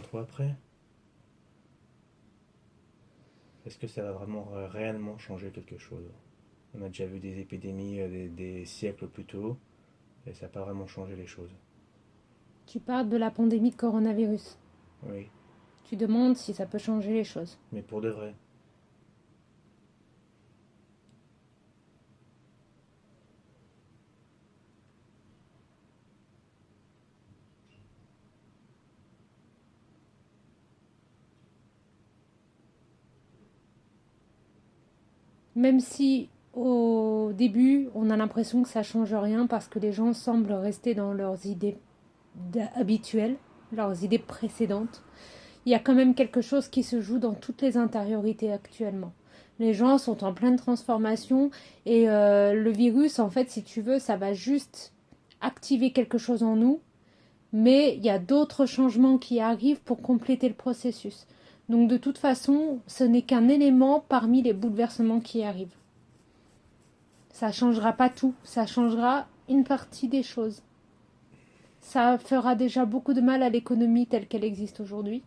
pour après. Est-ce que ça va vraiment réellement changer quelque chose? On a déjà vu des épidémies des siècles plus tôt, et ça n'a pas vraiment changé les choses. Tu parles de la pandémie de coronavirus. Oui, Tu demandes si ça peut changer les choses. mais pour de vrai. Même si au début, on a l'impression que ça change rien parce que les gens semblent rester dans leurs idées habituelles, leurs idées précédentes, il y a quand même quelque chose qui se joue dans toutes les intériorités actuellement. Les gens sont en pleine transformation et le virus, en fait, si tu veux, ça va juste activer quelque chose en nous, mais il y a d'autres changements qui arrivent pour compléter le processus. Donc de toute façon, ce n'est qu'un élément parmi les bouleversements qui arrivent. Ça ne changera pas tout, ça changera une partie des choses. Ça fera déjà beaucoup de mal à l'économie telle qu'elle existe aujourd'hui.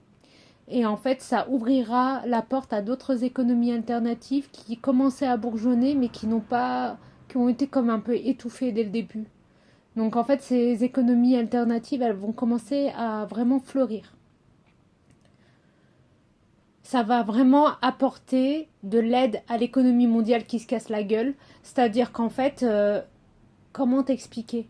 Et en fait, ça ouvrira la porte à d'autres économies alternatives qui commençaient à bourgeonner, mais qui ont été comme un peu étouffées dès le début. Donc en fait, ces économies alternatives, elles vont commencer à vraiment fleurir. Ça va vraiment apporter de l'aide à l'économie mondiale qui se casse la gueule. C'est-à-dire qu'en fait, comment t'expliquer?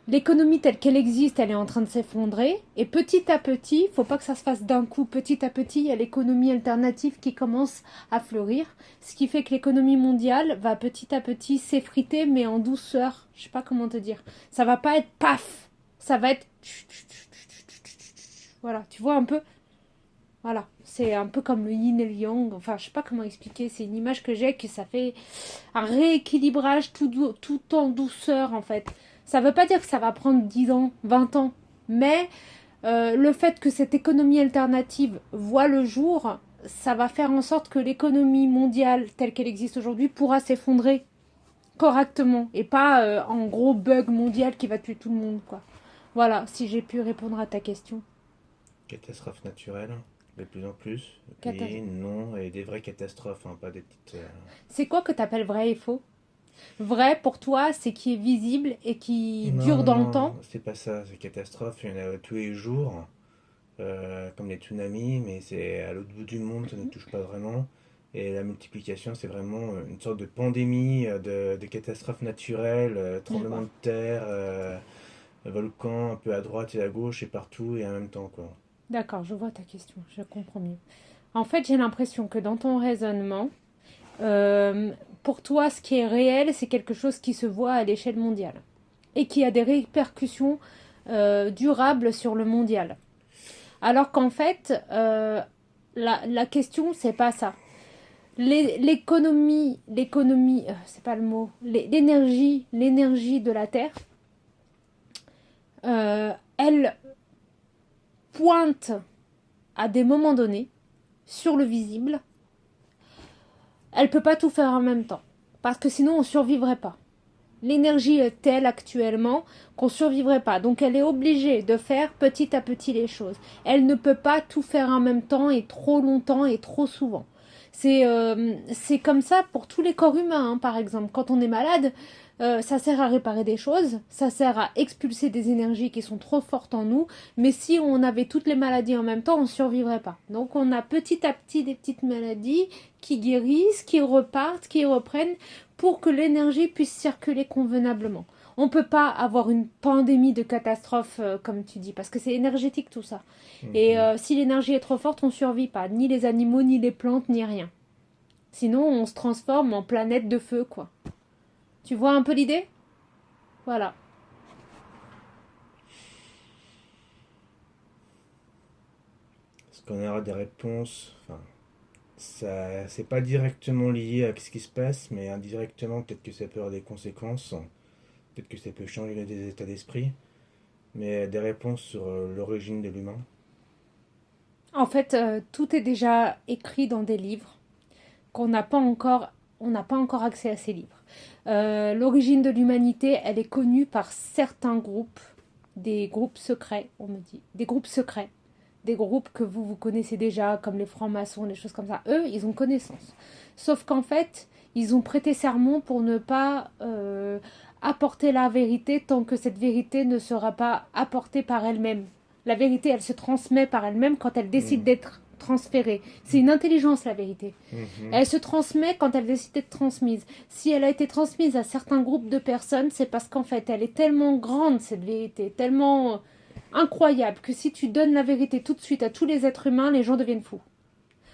L'économie telle qu'elle existe, elle est en train de s'effondrer. Et petit à petit, faut pas que ça se fasse d'un coup. Petit à petit, il y a l'économie alternative qui commence à fleurir. Ce qui fait que l'économie mondiale va petit à petit s'effriter, mais en douceur. Je sais pas comment te dire. Ça va pas être paf. Ça va être... Voilà, tu vois un peu. Voilà, c'est un peu comme le yin et le yang. Enfin, je sais pas comment expliquer. C'est une image que j'ai que ça fait un rééquilibrage tout en douceur en fait. Ça veut pas dire que ça va prendre 10 ans, 20 ans, mais le fait que cette économie alternative voit le jour, ça va faire en sorte que l'économie mondiale telle qu'elle existe aujourd'hui pourra s'effondrer correctement et pas en gros bug mondial qui va tuer tout le monde quoi. Voilà, si j'ai pu répondre à ta question. Catastrophes naturelles, de plus en plus. Catas- Oui, non, et des vraies catastrophes, hein, pas des petites. C'est quoi que t'appelles vrai et faux? Vrai pour toi, c'est qui est visible et qui Non, dure non, dans le non, temps. c'est pas ça, c'est catastrophes, il y en a tous les jours, comme les tsunamis, mais c'est à l'autre bout du monde, ça ne touche pas vraiment. Et la multiplication, c'est vraiment une sorte de pandémie de catastrophes naturelles, tremblements D'accord. de terre, volcans un peu à droite et à gauche et partout et en même temps, quoi. D'accord, je vois ta question, je comprends mieux. En fait, j'ai l'impression que dans ton raisonnement, euh, pour toi, ce qui est réel, c'est quelque chose qui se voit à l'échelle mondiale et qui a des répercussions durables sur le mondial. Alors qu'en fait, la question, c'est pas ça. L'économie, c'est pas le mot, l'énergie de la Terre, elle pointe à des moments donnés sur le visible. Elle peut pas tout faire en même temps, parce que sinon on survivrait pas. L'énergie est telle actuellement qu'on survivrait pas. Donc elle est obligée de faire petit à petit les choses. Elle ne peut pas tout faire en même temps et trop longtemps et trop souvent. C'est comme ça pour tous les corps humains, hein, par exemple. Quand on est malade, ça sert à réparer des choses, ça sert à expulser des énergies qui sont trop fortes en nous, mais si on avait toutes les maladies en même temps, on ne survivrait pas. Donc on a petit à petit des petites maladies qui guérissent, qui repartent, qui reprennent, pour que l'énergie puisse circuler convenablement. On ne peut pas avoir une pandémie de catastrophes, comme tu dis, parce que c'est énergétique tout ça. Et Mhm. si l'énergie est trop forte, on ne survit pas, ni les animaux, ni les plantes, ni rien. Sinon, on se transforme en planète de feu, quoi. Tu vois un peu l'idée? Voilà. Est-ce qu'on aura des réponses? Enfin, ça, c'est pas directement lié à ce qui se passe, mais indirectement, peut-être que ça peut avoir des conséquences. Peut-être que ça peut changer des états d'esprit. Mais des réponses sur l'origine de l'humain. En fait, tout est déjà écrit dans des livres qu'on n'a pas encore, on n'a pas encore accès à ces livres. L'origine de l'humanité, elle est connue par certains groupes, des groupes secrets, on me dit, des groupes secrets. des groupes que vous connaissez déjà, comme les francs-maçons, des choses comme ça. Eux, ils ont connaissance. Sauf qu'en fait, ils ont prêté serment pour ne pas apporter la vérité tant que cette vérité ne sera pas apportée par elle-même. La vérité, elle se transmet par elle-même quand elle décide Mhm. d'être transférée. C'est une intelligence, la vérité. Mhm. Elle se transmet quand elle décide d'être transmise. Si elle a été transmise à certains groupes de personnes, c'est parce qu'en fait, elle est tellement grande, cette vérité, tellement incroyable, que si tu donnes la vérité tout de suite à tous les êtres humains, les gens deviennent fous.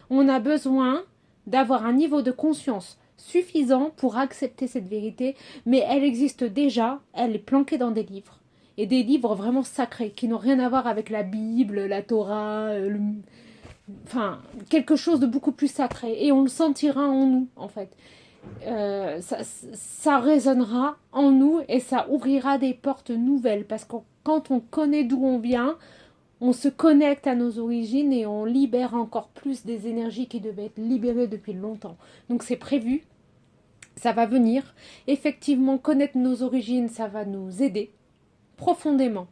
On a besoin d'avoir un niveau de conscience suffisant pour accepter cette vérité, mais elle existe déjà, elle est planquée dans des livres. Et des livres vraiment sacrés, qui n'ont rien à voir avec la Bible, la Torah, enfin, quelque chose de beaucoup plus sacré. Et on le sentira en nous, en fait. Ça résonnera en nous et ça ouvrira des portes nouvelles. Parce que quand on connaît d'où on vient, on se connecte à nos origines et on libère encore plus des énergies qui devaient être libérées depuis longtemps. Donc c'est prévu, ça va venir. Effectivement, connaître nos origines, ça va nous aider profondément.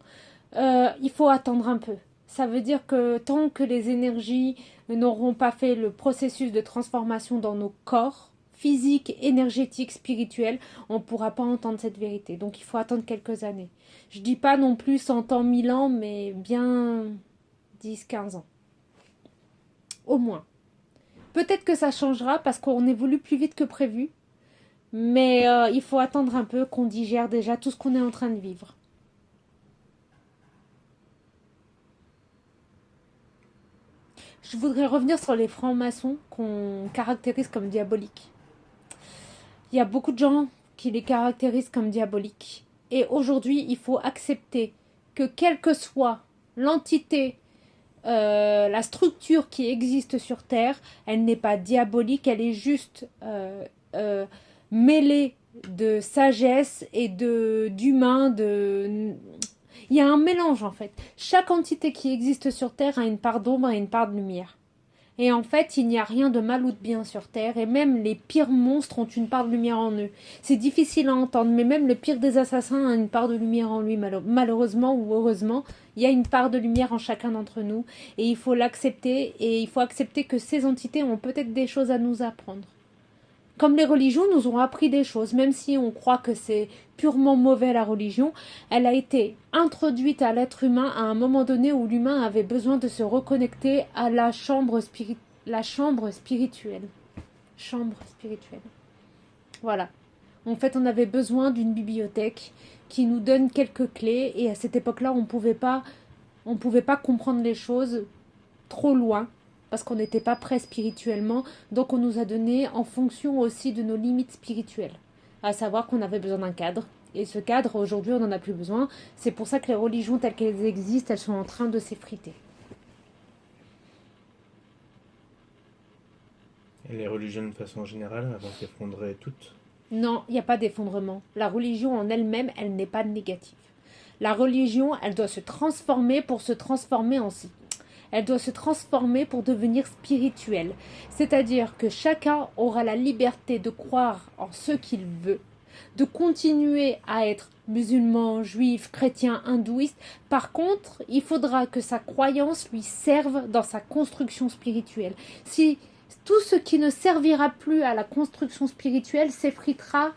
Il faut attendre un peu. Ça veut dire que tant que les énergies n'auront pas fait le processus de transformation dans nos corps, physiques, énergétiques, spirituels, on ne pourra pas entendre cette vérité. Donc il faut attendre quelques années. Je dis pas non plus 100 ans, 1000 ans, mais bien 10, 15 ans. Au moins. Peut-être que ça changera parce qu'on évolue plus vite que prévu, mais il faut attendre un peu qu'on digère déjà tout ce qu'on est en train de vivre. Je voudrais revenir sur les francs-maçons qu'on caractérise comme diaboliques. Il y a beaucoup de gens qui les caractérisent comme diaboliques. Et aujourd'hui, il faut accepter que quelle que soit l'entité, la structure qui existe sur Terre, elle n'est pas diabolique, elle est juste mêlée de sagesse et d'humain, il y a un mélange en fait. Chaque entité qui existe sur Terre a une part d'ombre et une part de lumière. Et en fait, il n'y a rien de mal ou de bien sur Terre, et même les pires monstres ont une part de lumière en eux. C'est difficile à entendre, mais même le pire des assassins a une part de lumière en lui, malheureusement ou heureusement. Il y a une part de lumière en chacun d'entre nous, et il faut l'accepter, et il faut accepter que ces entités ont peut-être des choses à nous apprendre. Comme les religions nous ont appris des choses, même si on croit que c'est purement mauvais la religion, elle a été introduite à l'être humain à un moment donné où l'humain avait besoin de se reconnecter à la chambre spirituelle. Chambre spirituelle. Voilà. En fait, on avait besoin d'une bibliothèque qui nous donne quelques clés et à cette époque-là, on pouvait pas comprendre les choses trop loin parce qu'on n'était pas prêt spirituellement. Donc on nous a donné en fonction aussi de nos limites spirituelles. À savoir qu'on avait besoin d'un cadre. Et ce cadre, aujourd'hui, on n'en a plus besoin. C'est pour ça que les religions telles qu'elles existent, elles sont en train de s'effriter. Et les religions de façon générale, elles vont s'effondrer toutes. Non, il n'y a pas d'effondrement. La religion en elle-même, elle n'est pas négative. La religion, elle doit se transformer pour se transformer en si. Elle doit se transformer pour devenir spirituelle. C'est-à-dire que chacun aura la liberté de croire en ce qu'il veut, de continuer à être musulman, juif, chrétien, hindouiste. Par contre, il faudra que sa croyance lui serve dans sa construction spirituelle. Si tout ce qui ne servira plus à la construction spirituelle s'effritera,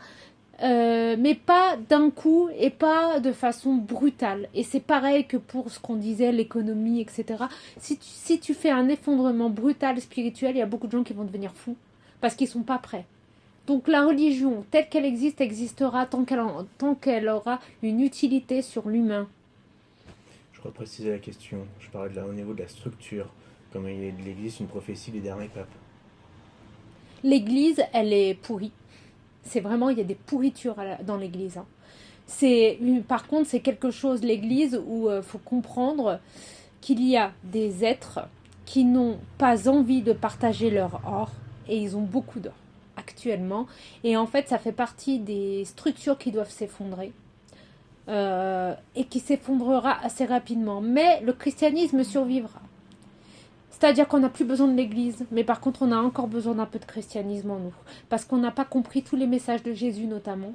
mais pas d'un coup et pas de façon brutale. Et c'est pareil que pour ce qu'on disait, l'économie, etc. Si tu fais un effondrement brutal spirituel, il y a beaucoup de gens qui vont devenir fous parce qu'ils ne sont pas prêts. Donc la religion, telle qu'elle existe, existera tant qu'elle aura une utilité sur l'humain. Je reprécisais la question. Je parlais au niveau de la structure. Comme il existe une prophétie des derniers papes. L'église, elle est pourrie. C'est vraiment, il y a des pourritures dans l'église. Hein. Par contre, c'est quelque chose, l'église, où il faut comprendre qu'il y a des êtres qui n'ont pas envie de partager leur or, et ils ont beaucoup d'or actuellement. Et en fait, ça fait partie des structures qui doivent s'effondrer. Et qui s'effondrera assez rapidement. Mais le christianisme survivra. C'est-à-dire qu'on n'a plus besoin de l'église, mais par contre on a encore besoin d'un peu de christianisme en nous. Parce qu'on n'a pas compris tous les messages de Jésus notamment.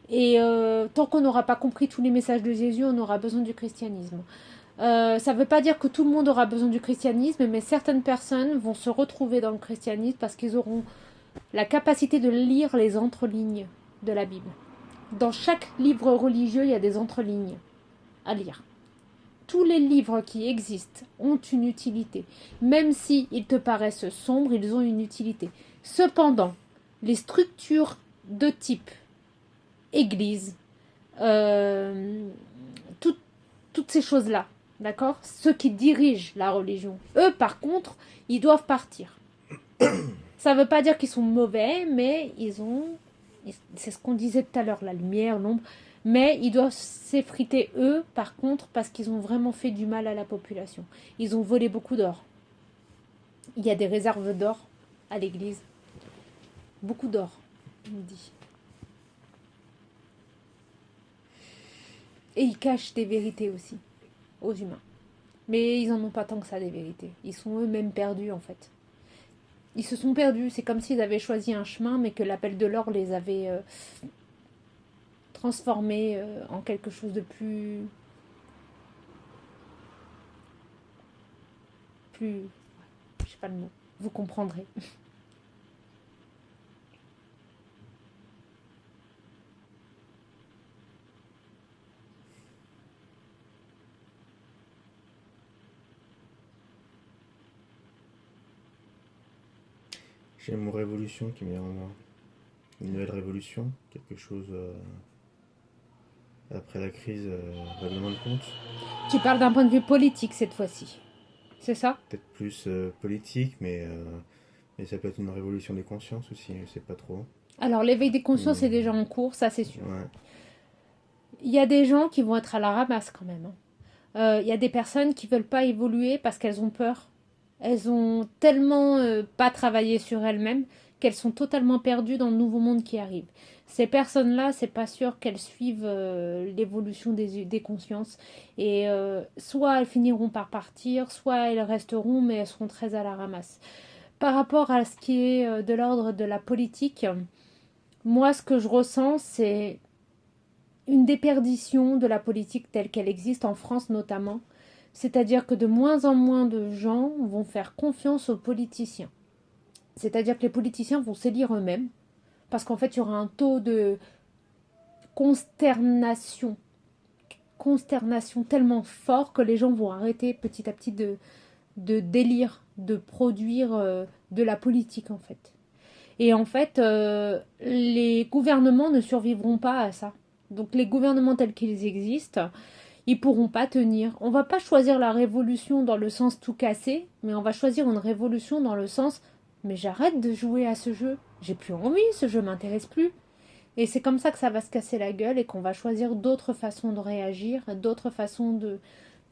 Et tant qu'on n'aura pas compris tous les messages de Jésus, on aura besoin du christianisme. Ça ne veut pas dire que tout le monde aura besoin du christianisme, mais certaines personnes vont se retrouver dans le christianisme parce qu'ils auront la capacité de lire les entrelignes de la Bible. Dans chaque livre religieux, il y a des entrelignes à lire. Tous les livres qui existent ont une utilité. Même si ils te paraissent sombres, ils ont une utilité. Cependant, les structures de type Église, euh, tout- toutes ces choses-là, d'accord? Ceux qui dirigent la religion, eux, par contre, ils doivent partir. Ça ne veut pas dire qu'ils sont mauvais, mais ils ont... C'est ce qu'on disait tout à l'heure, la lumière, l'ombre. Mais ils doivent s'effriter, eux, par contre, parce qu'ils ont vraiment fait du mal à la population. Ils ont volé beaucoup d'or. Il y a des réserves d'or à l'église. Beaucoup d'or, on me dit. Et ils cachent des vérités aussi aux humains. Mais ils en ont pas tant que ça, des vérités. Ils sont eux-mêmes perdus, en fait. Ils se sont perdus. C'est comme s'ils avaient choisi un chemin, mais que l'appel de l'or les avait transformés en quelque chose de plus... Je sais pas le mot. Vous comprendrez. J'ai mon révolution qui me vient en moi. Une nouvelle révolution, quelque chose après la crise, règlement de compte. Tu parles d'un point de vue politique cette fois-ci. C'est ça? Peut-être plus politique, mais ça peut être une révolution des consciences aussi, je sais pas trop. Alors, l'éveil des consciences est Hmm, déjà en cours, ça c'est sûr. ouais. Il y a des gens qui vont être à la ramasse quand même, hein. Il y a des personnes qui veulent pas évoluer parce qu'elles ont peur. Elles ont tellement pas travaillé sur elles-mêmes qu'elles sont totalement perdues dans le nouveau monde qui arrive. Ces personnes-là, c'est pas sûr qu'elles suivent l'évolution des consciences. Et soit elles finiront par partir, soit elles resteront, mais elles seront très à la ramasse. Par rapport à ce qui est de l'ordre de la politique, moi, ce que je ressens, c'est une déperdition de la politique telle qu'elle existe en France notamment. C'est-à-dire que de moins en moins de gens vont faire confiance aux politiciens. C'est-à-dire que les politiciens vont s'élire eux-mêmes, parce qu'en fait, il y aura un taux de consternation, consternation tellement fort que les gens vont arrêter petit à petit de délire, de produire de la politique, en fait. Et en fait, les gouvernements ne survivront pas à ça. Donc les gouvernements tels qu'ils existent, ils pourront pas tenir. On va pas choisir la révolution dans le sens tout casser, mais on va choisir une révolution dans le sens mais j'arrête de jouer à ce jeu. J'ai plus envie, ce jeu m'intéresse plus. Et c'est comme ça que ça va se casser la gueule et qu'on va choisir d'autres façons de réagir, d'autres façons de,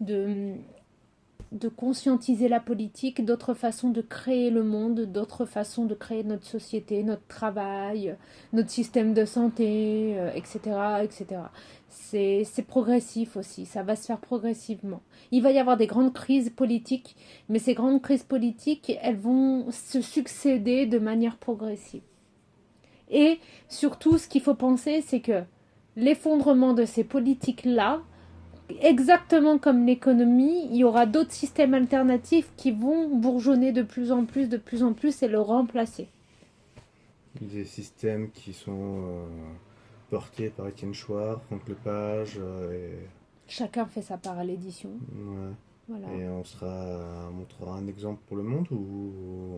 de conscientiser la politique, d'autres façons de créer le monde, d'autres façons de créer notre société, notre travail, notre système de santé, etc., etc. C'est progressif aussi, ça va se faire progressivement. Il va y avoir des grandes crises politiques, mais ces grandes crises politiques, elles vont se succéder de manière progressive. Et surtout, ce qu'il faut penser, c'est que l'effondrement de ces politiques-là, exactement comme l'économie, il y aura d'autres systèmes alternatifs qui vont bourgeonner de plus en plus et le remplacer. Des systèmes qui sont portés par Étienne Chouard, Franck Lepage, Chacun fait sa part à l'édition. ouais. Voilà. Et on montrera un exemple pour le monde ou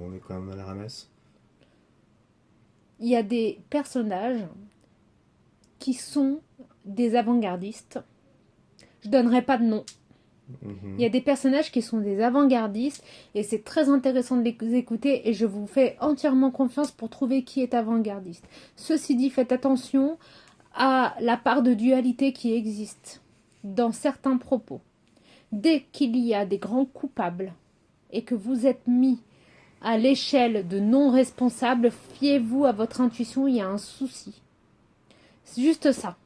on est quand même à la ramasse? Il y a des personnages qui sont des avant-gardistes. Je donnerai pas de nom. Il y Mhm. a des personnages qui sont des avant-gardistes et c'est très intéressant de les écouter et je vous fais entièrement confiance pour trouver qui est avant-gardiste. Ceci dit, faites attention à la part de dualité qui existe dans certains propos. Dès qu'il y a des grands coupables et que vous êtes mis à l'échelle de non-responsables, fiez-vous à votre intuition, il y a un souci. C'est juste ça.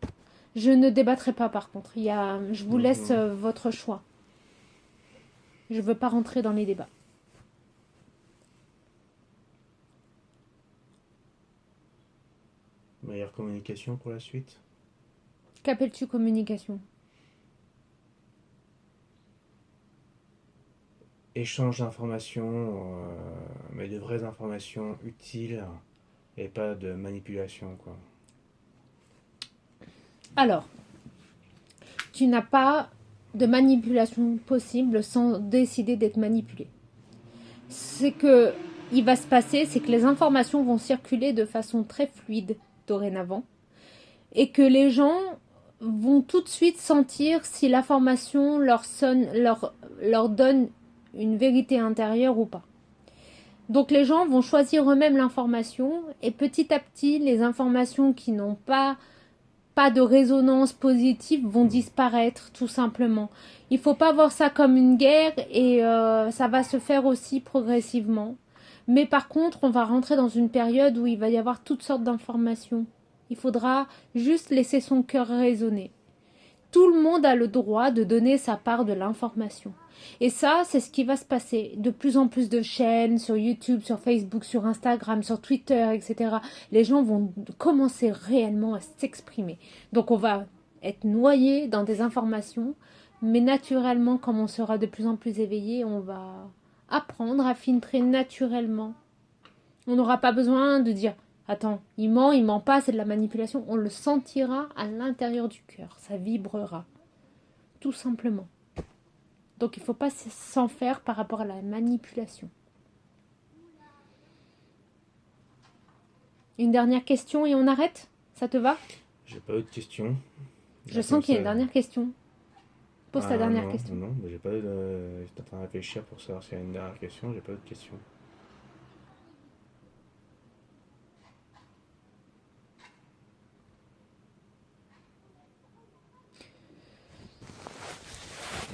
Je ne débattrai pas par contre. Je vous laisse Mhm. votre choix. Je ne veux pas rentrer dans les débats. Meilleure communication pour la suite? Qu'appelles-tu communication? échange d'informations, mais de vraies informations utiles et pas de manipulation, quoi. Alors, tu n'as pas de manipulation possible sans décider d'être manipulé. C'est que il va se passer, c'est que les informations vont circuler de façon très fluide dorénavant et que les gens vont tout de suite sentir si l'information leur donne une vérité intérieure ou pas. Donc les gens vont choisir eux-mêmes l'information et petit à petit, les informations qui n'ont pas de résonance positive vont disparaître tout simplement. Il ne faut pas voir ça comme une guerre et ça va se faire aussi progressivement. Mais par contre, on va rentrer dans une période où il va y avoir toutes sortes d'informations. Il faudra juste laisser son cœur résonner. Tout le monde a le droit de donner sa part de l'information. Et ça, c'est ce qui va se passer. De plus en plus de chaînes sur YouTube, sur Facebook, sur Instagram, sur Twitter, etc. Les gens vont commencer réellement à s'exprimer. Donc on va être noyé dans des informations, mais naturellement, comme on sera de plus en plus éveillé, on va apprendre à filtrer naturellement. On n'aura pas besoin de dire attends, il ment pas, c'est de la manipulation. On le sentira à l'intérieur du cœur, ça vibrera. Tout simplement. Donc il ne faut pas s'en faire par rapport à la manipulation. Une dernière question et on arrête? Ça te va? J'ai pas d'autres questions. Je sens qu'il y a une dernière question. Pose ta dernière non, question. Non, j'ai pas j'étais en train de réfléchir pour savoir s'il y a une dernière question, j'ai pas d'autres questions.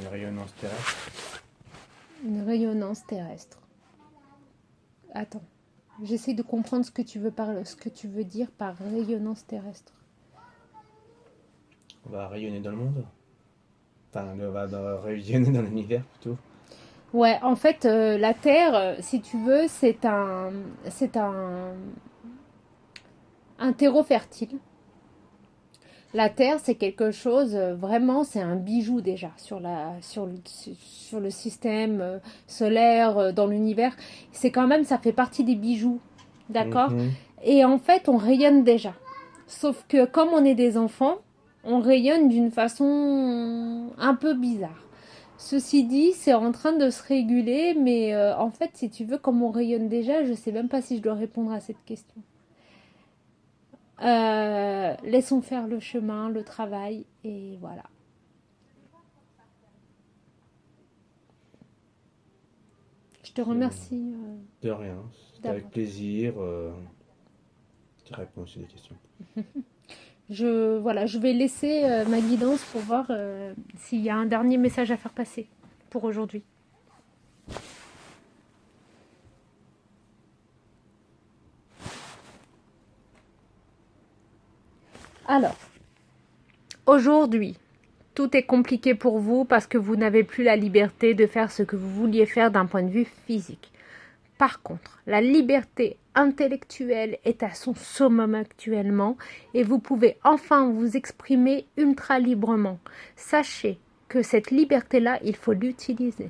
Une rayonnance terrestre. Une rayonnance terrestre. Attends. J'essaie de comprendre ce que tu veux dire par rayonnance terrestre. On va rayonner dans le monde. Enfin, on va rayonner dans l'univers plutôt. Ouais, en fait, la Terre, si tu veux, c'est un terreau fertile. La Terre, c'est quelque chose, vraiment, c'est un bijou déjà sur le système solaire, dans l'univers. C'est quand même, ça fait partie des bijoux, d'accord? Et en fait, on rayonne déjà. Sauf que comme on est des enfants, on rayonne d'une façon un peu bizarre. Ceci dit, c'est en train de se réguler, mais en fait, si tu veux, comme on rayonne déjà, je ne sais même pas si je dois répondre à cette question. Laissons faire le chemin, le travail, et voilà. Je te remercie. De rien, c'était avec plaisir. Tu réponds aussi des questions. Je vais laisser ma guidance pour voir s'il y a un dernier message à faire passer pour aujourd'hui. Alors, aujourd'hui, tout est compliqué pour vous parce que vous n'avez plus la liberté de faire ce que vous vouliez faire d'un point de vue physique. Par contre, la liberté intellectuelle est à son summum actuellement et vous pouvez enfin vous exprimer ultra librement. Sachez que cette liberté-là, il faut l'utiliser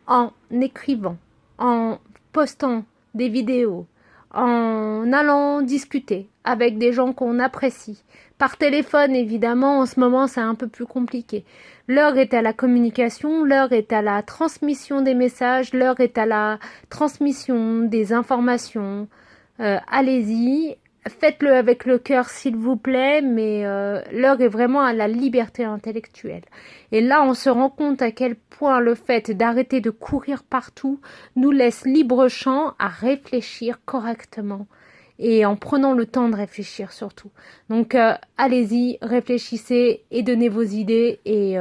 en écrivant, en postant des vidéos, en allant discuter avec des gens qu'on apprécie. Par téléphone, évidemment, en ce moment, c'est un peu plus compliqué. L'heure est à la communication, l'heure est à la transmission des messages, l'heure est à la transmission des informations. Allez-y, faites-le avec le cœur s'il vous plaît, mais l'heure est vraiment à la liberté intellectuelle. Et là, on se rend compte à quel point le fait d'arrêter de courir partout nous laisse libre champ à réfléchir correctement. Et en prenant le temps de réfléchir surtout. Donc allez-y, réfléchissez et donnez vos idées. Et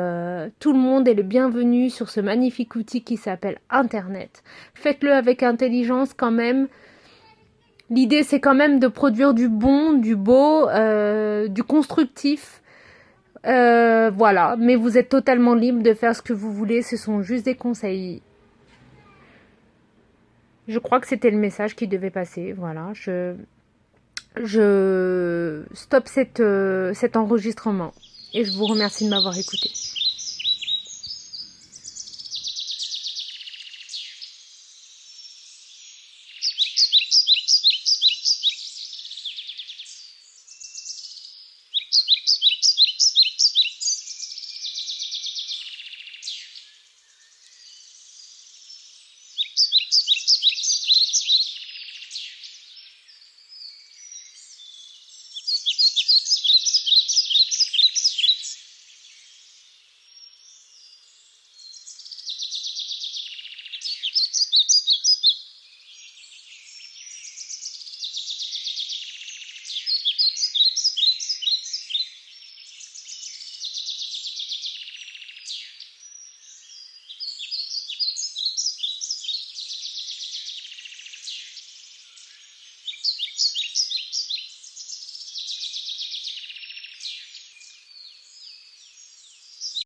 tout le monde est le bienvenu sur ce magnifique outil qui s'appelle Internet. Faites-le avec intelligence quand même. L'idée c'est quand même de produire du bon, du beau, du constructif. Voilà, mais vous êtes totalement libre de faire ce que vous voulez. Ce sont juste des conseils. Je crois que c'était le message qui devait passer. Voilà, je stoppe cet enregistrement et je vous remercie de m'avoir écouté.